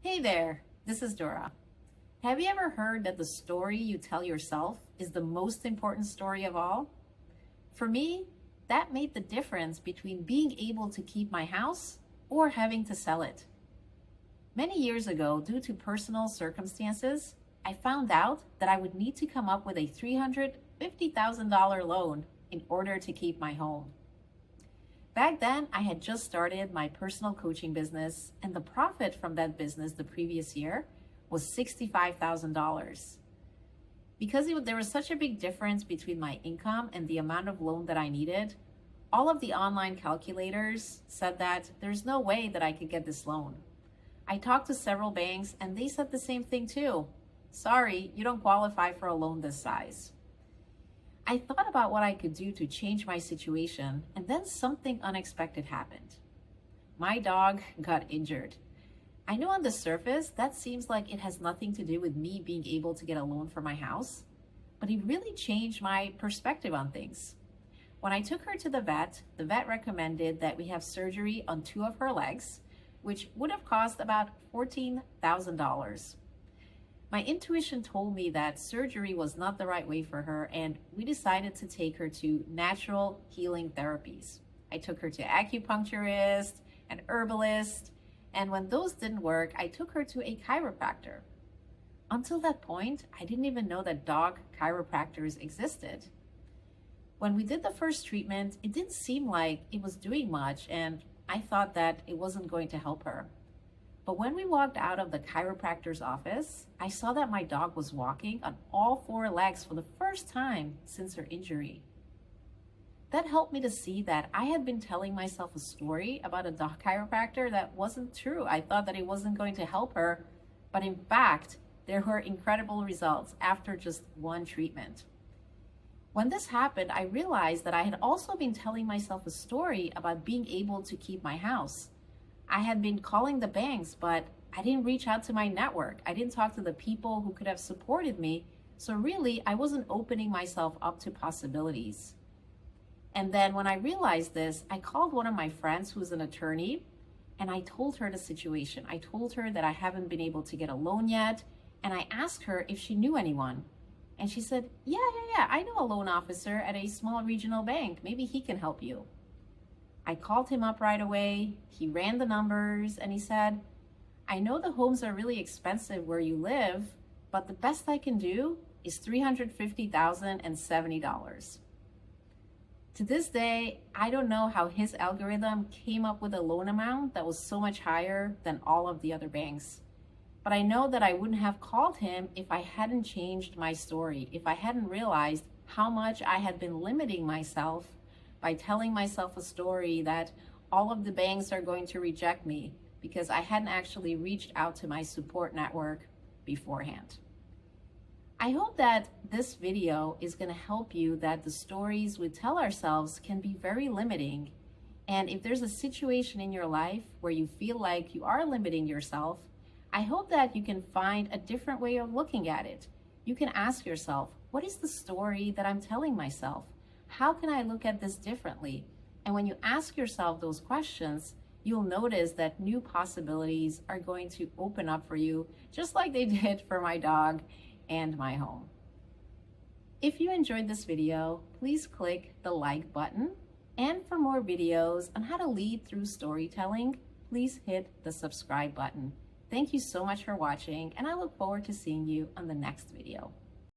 Hey there, this is Dora. Have you ever heard that the story you tell yourself is the most important story of all? For me, that made the difference between being able to keep my house or having to sell it. Many years ago, due to personal circumstances, I found out that I would need to come up with a $350,000 loan in order to keep my home. Back then, I had just started my personal coaching business, and the profit from that business the previous year was $65,000. Because there was such a big difference between my income and the amount of loan that I needed, all of the online calculators said that there's no way that I could get this loan. I talked to several banks, and they said the same thing too. Sorry, you don't qualify for a loan this size. I thought about what I could do to change my situation, and then something unexpected happened. My dog got injured. I know on the surface that seems like it has nothing to do with me being able to get a loan for my house, but it really changed my perspective on things. When I took her to the vet recommended that we have surgery on 2 of her legs, which would have cost about $14,000. My intuition told me that surgery was not the right way for her, and we decided to take her to natural healing therapies. I took her to acupuncturist and herbalist, and when those didn't work, I took her to a chiropractor. Until that point, I didn't even know that dog chiropractors existed. When we did the first treatment, it didn't seem like it was doing much, and I thought that it wasn't going to help her. But when we walked out of the chiropractor's office, I saw that my dog was walking on all 4 legs for the first time since her injury. That helped me to see that I had been telling myself a story about a dog chiropractor that wasn't true. I thought that it wasn't going to help her, but in fact, there were incredible results after just 1 treatment. When this happened, I realized that I had also been telling myself a story about being able to keep my house. I had been calling the banks, but I didn't reach out to my network. I didn't talk to the people who could have supported me. So really, I wasn't opening myself up to possibilities. And then when I realized this, I called one of my friends who's an attorney, and I told her the situation. I told her that I haven't been able to get a loan yet, and I asked her if she knew anyone. And she said, yeah, I know a loan officer at a small regional bank. Maybe he can help you. I called him up right away. He ran the numbers and he said, I know the homes are really expensive where you live, but the best I can do is $350,070. To this day, I don't know how his algorithm came up with a loan amount that was so much higher than all of the other banks. But I know that I wouldn't have called him if I hadn't changed my story, if I hadn't realized how much I had been limiting myself by telling myself a story that all of the banks are going to reject me because I hadn't actually reached out to my support network beforehand. I hope that this video is going to help you that the stories we tell ourselves can be very limiting. And if there's a situation in your life where you feel like you are limiting yourself, I hope that you can find a different way of looking at it. You can ask yourself, what is the story that I'm telling myself? How can I look at this differently? And when you ask yourself those questions, you'll notice that new possibilities are going to open up for you, just like they did for my dog and my home. If you enjoyed this video, please click the like button. And for more videos on how to lead through storytelling, please hit the subscribe button. Thank you so much for watching, and I look forward to seeing you on the next video.